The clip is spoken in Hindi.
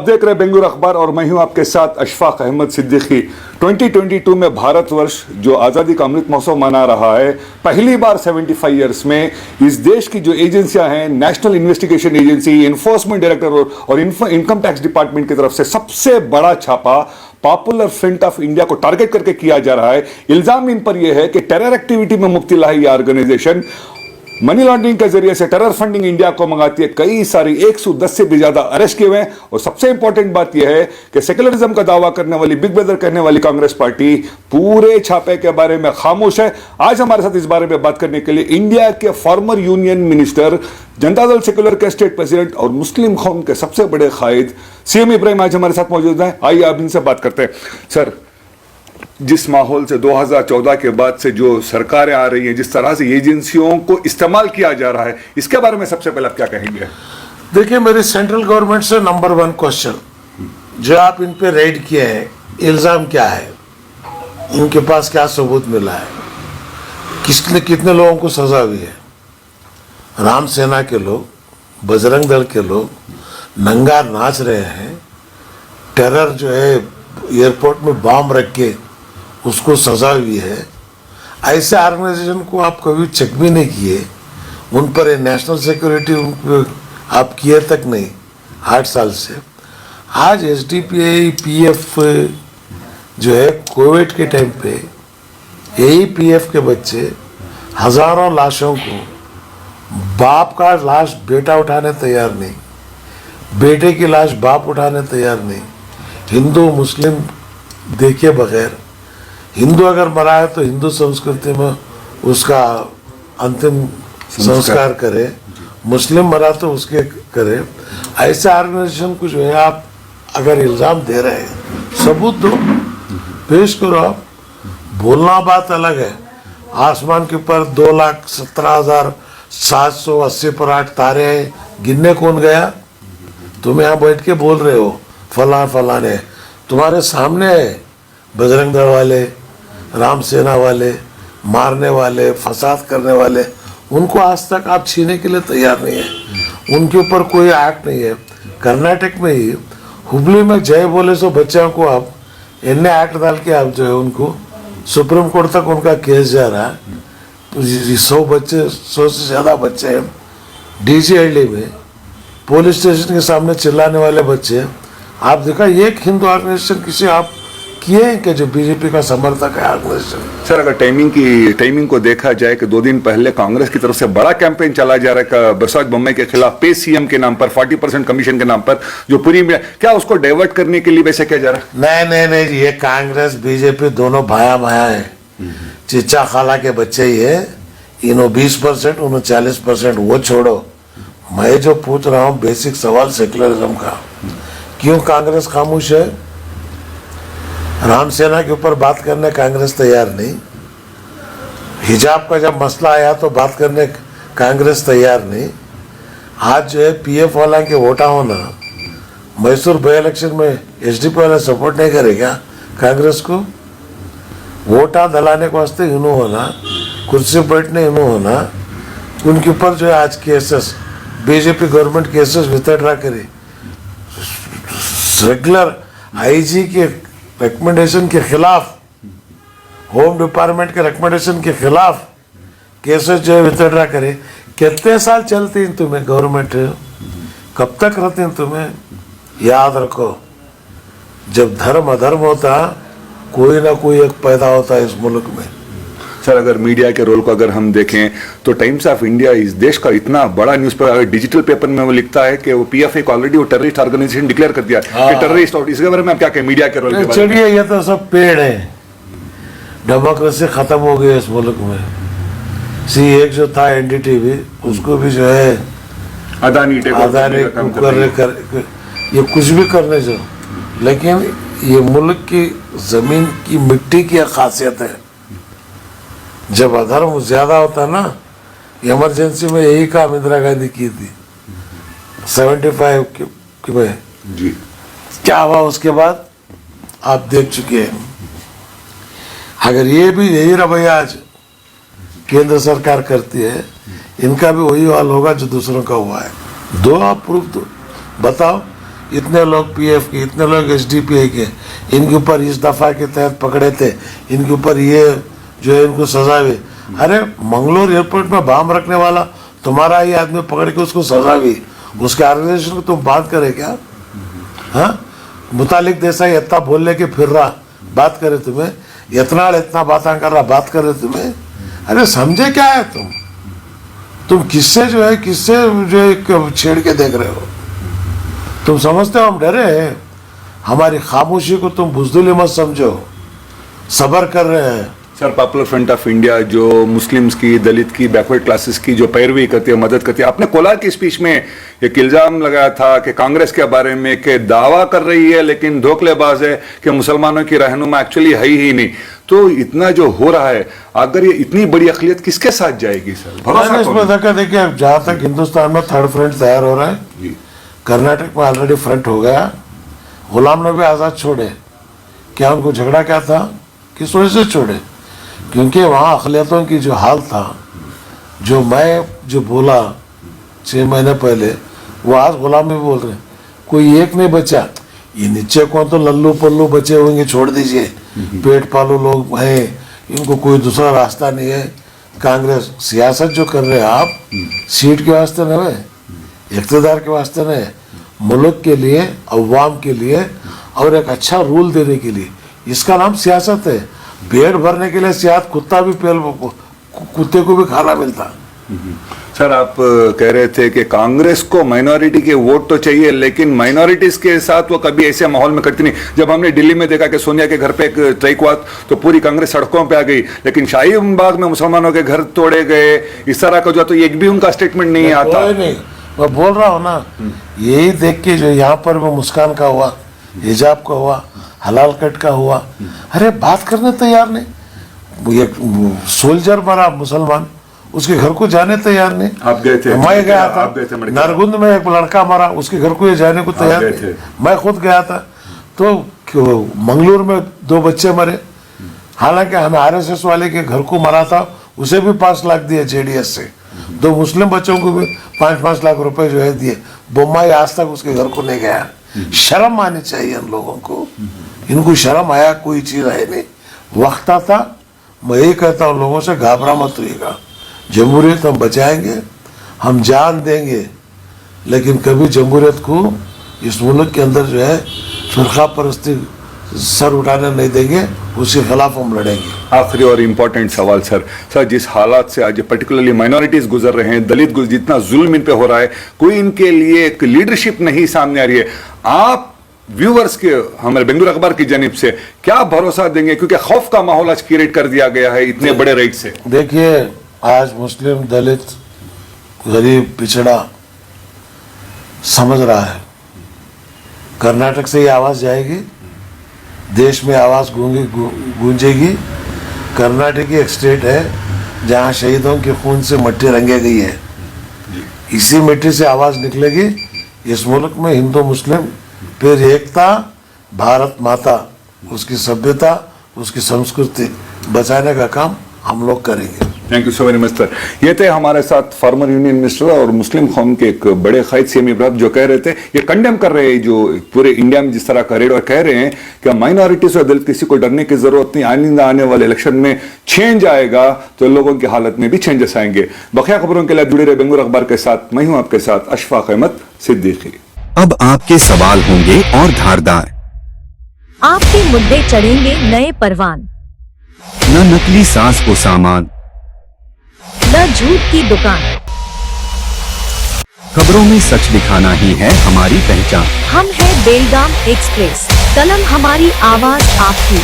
देख रहे बेंगलुरु अखबार और मैं हूं आपके साथ अशफाक अहमद सिद्दीकी। 2022 में भारतवर्ष जो आज़ादी का अमृत महोत्सव मना रहा है, पहली बार 75 ईयर्स में इस देश की जो एजेंसियां हैं, national investigation agency, enforcement director और इनकम टैक्स डिपार्टमेंट की तरफ से सबसे बड़ा छापा पॉपुलर फ्रंट ऑफ इंडिया को टारगेट करके किया जा रहा है। इल्जाम इन पर यह है कि टेरर एक्टिविटी में मुब्तला है यह ऑर्गेनाइजेशन, मनी लॉन्ड्रिंग के जरिए से टेरर फंडिंग इंडिया को मंगाती है। कई सारी 110 से भी ज्यादा अरेस्ट किए हुए हैं और सबसे इंपॉर्टेंट बात यह है कि सेक्युलरिज्म का दावा करने वाली, बिग ब्रदर कहने वाली कांग्रेस पार्टी पूरे छापे के बारे में खामोश है। आज हमारे साथ इस बारे में बात करने के लिए इंडिया के former union minister, Janata Dal secular के स्टेट प्रेसिडेंट और मुस्लिम कौम के सबसे बड़े कायद सीएम इब्राहिम आज हमारे साथ मौजूद हैं। आइए अब इनसे बात करते हैं। सर, जिस माहौल से 2014 के बाद से जो सरकारें आ रही हैं, जिस तरह से एजेंसियों को इस्तेमाल किया जा रहा है, इसके बारे में सबसे पहले आप क्या कहेंगे? देखिए, मेरे सेंट्रल गवर्नमेंट से नंबर 1 क्वेश्चन जो आप इन पे रेड किए हैं, इल्जाम क्या है, इनके पास क्या सबूत मिला है, कितने लोगों को सजा हुई है? राम सेना के लोग, बजरंग दल के लोग नंगा नाच रहे हैं, टेरर जो है एयरपोर्ट में बम रख के उसको सजा हुई है। ऐसे ऑर्गेनाइजेशन को आप कभी चेक भी नहीं किए, उन पर नेशनल सिक्योरिटी आप किए तक नहीं 8 साल से। आज एसडीपीआई पीएफ जो है कोविड के टाइम पे यही पीएफ के बच्चे हजारों लाशों को, बाप का लाश बेटा उठाने तैयार नहीं, बेटे की लाश बाप उठाने तैयार नहीं, हिंदू मुस्लिम देखे बगैर, हिंदू अगर मरा है तो हिंदू संस्कृति में उसका अंतिम संस्कार करे, मुस्लिम मरा तो उसके करे। ऐसे ऑर्गेनाइजेशन को जो है आप अगर इल्ज़ाम दे रहे हैं, सबूत दो, पेश करो। आप बोलना बात अलग है। आसमान के ऊपर 2,17,780 पर 8 तारे हैं, गिनने कौन गया? तुम यहाँ बैठ के बोल रहे हो फला ने, तुम्हारे सामने है बजरंग दल वाले, राम सेना वाले, मारने वाले, फसाद करने वाले, उनको आज तक आप छीने के लिए तैयार नहीं है, उनके ऊपर कोई एक्ट नहीं है। कर्नाटक में ही हुबली में जय बोले सो बच्चों को आप इन्हें एक्ट डाल के आप जो है उनको सुप्रीम कोर्ट तक उनका केस जा रहा है। 100 से ज़्यादा बच्चे हैं डीसीएलडी में, पुलिस स्टेशन के सामने चिल्लाने वाले बच्चे। आप देखा एक हिंदू ऑर्गेनाइजेशन किसी आप किए हैं कि जो बीजेपी का समर्थक है ऑर्गेनाइजेशन? सर, अगर टाइमिंग को देखा जाए कि 2 दिन पहले कांग्रेस की तरफ से बड़ा कैंपेन चला जा रहा है बसवराज बोम्मई के खिलाफ, पे सीएम के नाम पर, 40% कमीशन के नाम पर, जो पूरी में क्या उसको डाइवर्ट करने के लिए वैसे किया जा रहा है? नहीं, ये कांग्रेस बीजेपी दोनों भाया भाया है, चिच्चा खाला के बच्चे ही है। इन्हों 20%, उन्होंने 40%, वो छोड़ो। मैं जो पूछ रहा हूँ बेसिक सवाल सेक्युलरिज्म का, क्यों कांग्रेस खामोश है? राम सेना के ऊपर बात करने कांग्रेस तैयार नहीं, हिजाब का जब मसला आया तो बात करने कांग्रेस तैयार नहीं। आज जो है पीएफ वाला के वोटा होना, मैसूर बाई इलेक्शन में एसडीपी वाला सपोर्ट नहीं करेगा कांग्रेस को, वोटा दलाने के वास्ते इन्हों होना, कुर्सी बैठने इन्हों होना, उनके ऊपर जो है आज cases, BJP government cases withdraw करे। रेगुलर आईजी के रिकमेंडेशन के खिलाफ, होम डिपार्टमेंट के रिकमेंडेशन के खिलाफ केसेस जो है विथड्रा करे। कितने साल चलती हैं तुम्हें गवर्नमेंट, कब तक रहती हैं तुम्हें? याद रखो, जब धर्म अधर्म होता कोई ना कोई एक पैदा होता है इस मुल्क में। सर, अगर मीडिया के रोल को अगर हम देखें तो टाइम्स ऑफ इंडिया इस देश का इतना बड़ा न्यूज़पेपर, डिजिटल पेपर में वो लिखता है कि वो पीएफआई को ऑलरेडी वो टेररिस्ट ऑर्गेनाइजेशन डिक्लेयर कर दिया कि टेररिस्ट। और इसके बारे में आप क्या कहें मीडिया के रोल के बारे में? चलिए, ये तो सब पेड़ है, डेमोक्रेसी खत्म हो गई इस मुल्क में। एक जो था एनडीटीवी, उसको भी जो है अदानी ये कुछ भी करने जो, लेकिन ये मुल्क की जमीन की मिट्टी की खासियत है। जब अधर्म ज्यादा होता ना, इमरजेंसी में यही काम इंदिरा गांधी की थी 75 में जी। क्या हुआ उसके बाद आप देख चुके हैं। अगर ये भी यही रवैया आज केंद्र सरकार करती है, इनका भी वही हाल होगा जो दूसरों का हुआ है। दो आप प्रूफ दो, बताओ इतने लोग पीएफ के, इतने लोग एसडीपीआई के, इनके ऊपर इस दफा के तहत पकड़े थे, इनके ऊपर ये जो है इनको सजा हुई। अरे मंगलोर एयरपोर्ट में बम रखने वाला तुम्हारा ही आदमी पकड़ के उसको सजा हुई, उसके ऑर्गेनाइजेशन को तुम बात करे क्या? हाँ, मुतालिक देसाई इतना बोलने के फिर रहा, बात करे तुम्हें, इतना बातें कर रहा, बात करे तुम्हें। अरे समझे क्या है तुम किससे जो है छेड़ के देख रहे हो? तुम समझते हो हम डरे हैं? हमारी खामोशी को तुम बुज़दिली मत समझो, सब्र कर रहे हैं। Sir, popular front of India जो मुस्लिम्स की, दलित की, बैकवर्ड क्लासेस की जो पैरवी करती है, मदद करती है, आपने कोलार की स्पीच में एक इल्जाम लगाया था कि कांग्रेस के बारे में कि दावा कर रही है लेकिन धोखलेबाज है, कि मुसलमानों की रहनुमा एक्चुअली है ही नहीं। तो इतना जो हो रहा है, अगर ये इतनी बड़ी अक़लियत किसके साथ जाएगी सर? भरोसा इसमें देखिए, जहां तक हिंदुस्तान में थर्ड फ्रंट तैयार हो रहा है, कर्नाटक में ऑलरेडी फ्रंट हो गया। गुलाम नबी आजाद छोड़े, क्या उनको झगड़ा क्या था? किस वजह से छोड़े? क्योंकि वहाँ अक़लियतों की जो हाल था, जो मैं बोला 6 महीने पहले, वो आज गुलाम नबी बोल रहे हैं। कोई एक नहीं बचा, ये नीचे कौन तो लल्लू पल्लू बचे होंगे, छोड़ दीजिए, पेट पालू लोग हैं, इनको कोई दूसरा रास्ता नहीं है। कांग्रेस सियासत जो कर रहे हैं आप, सीट के वास्ते नहीं, इक़्तिदार के वास्ते नहीं, मुल्क के लिए, अवाम के लिए और एक अच्छा रूल देने के लिए, इसका नाम सियासत है। पेट भरने के लिए सियासत, कुत्ते को भी खाना मिलता। सर, आप कह रहे थे कि कांग्रेस को माइनॉरिटी के वोट तो चाहिए, लेकिन माइनॉरिटीज के साथ वो कभी ऐसे माहौल में करती नहीं। जब हमने दिल्ली में देखा कि सोनिया के घर पे एक स्ट्राइक हुआ तो पूरी कांग्रेस सड़कों पे आ गई, लेकिन शाहीन बाग में मुसलमानों के घर तोड़े गए, इस तरह का जो, तो एक भी उनका स्टेटमेंट नहीं आता। नहीं, मैं बोल रहा हूँ ना, यही देख के जो यहाँ पर वो मुस्कान का हुआ, हिजाब का हुआ, हलाल कट का हुआ, अरे बात करने तैयार नहीं। एक सोल्जर मरा मुसलमान, उसके घर को जाने तैयार नहीं। आप गए थे? मैं गया था। नरगुंद में एक लड़का मरा, उसके घर को जाने को तैयार नहीं। मैं खुद गया था। तो मंगलूर में 2 बच्चे मरे, हालांकि हमें आरएसएस वाले के घर को मरा था, उसे भी 5 लाख दिए जेडीएस से। 2 मुस्लिम बच्चों को भी 5-5 लाख रुपए जो है दिए। बोम्माई आज तक उसके घर को नहीं गया। शर्म आनी चाहिए इन लोगों को, इनको शर्म आया कोई चीज है नहीं। वक्त आता, मैं यही कहता हूँ लोगों से, घबरा मत होइएगा, जमहूरियत हम बचाएंगे, हम जान देंगे, लेकिन कभी जमहूरियत को इस मुल्क के अंदर जो है फिरका परस्ती सर उठाने नहीं देंगे, उसके खिलाफ हम लड़ेंगे। आखिरी और इम्पोर्टेंट सवाल सर, जिस हालात से आज पर्टिकुलरली माइनॉरिटीज गुजर रहे हैं, दलित जितना जुल्म इन पे हो रहा है, कोई इनके लिए एक लीडरशिप नहीं सामने आ रही है। आप व्यूअर्स के, हमारे बेंगलुरु अखबार की जानिब से क्या भरोसा देंगे, क्योंकि खौफ का माहौल आज क्रिएट कर दिया गया है इतने बड़े रेट से? देखिए, आज मुस्लिम, दलित, गरीब, पिछड़ा समझ रहा है, कर्नाटक से ये आवाज जाएगी, देश में आवाज गूंजेगी। कर्नाटक एक स्टेट है जहां शहीदों के खून से मिट्टी रंगे गई है, इसी मिट्टी से आवाज निकलेगी। इस मुल्क में हिंदू मुस्लिम फिर एकता, भारत माता, उसकी सभ्यता, उसकी संस्कृति बचाने का काम हम लोग करेंगे। Thank you so very much sir. ये थे हमारे साथ फॉर्मर यूनियन मिनिस्टर और मुस्लिम कौम के एक बड़े क़ायद सीएम इब्राहिम, जो कह रहे थे, ये कंडेम कर रहे हैं जो पूरे इंडिया में जिस तरह का रेड, और कह रहे हैं कि माइनॉरिटीज और दलित किसी को डरने की जरूरत नहीं, आइंदा आने वाले इलेक्शन में चेंज आएगा तो लोगों की हालत में भी चेंजेस आएंगे। बकिया खबरों के लिए जुड़े रहे बेंगलुरु अखबार के साथ। मैं हूं आपके साथ अशफाक अहमद सिद्दीकी। अब आपके सवाल होंगे और धारदार, आपके मुद्दे चढ़ेंगे नए परवान, न नकली साज को सामान, न झूठ की दुकान। खबरों में सच दिखाना ही है हमारी पहचान। हम है बेलगाम एक्सप्रेस, कलम हमारी, आवाज आपकी।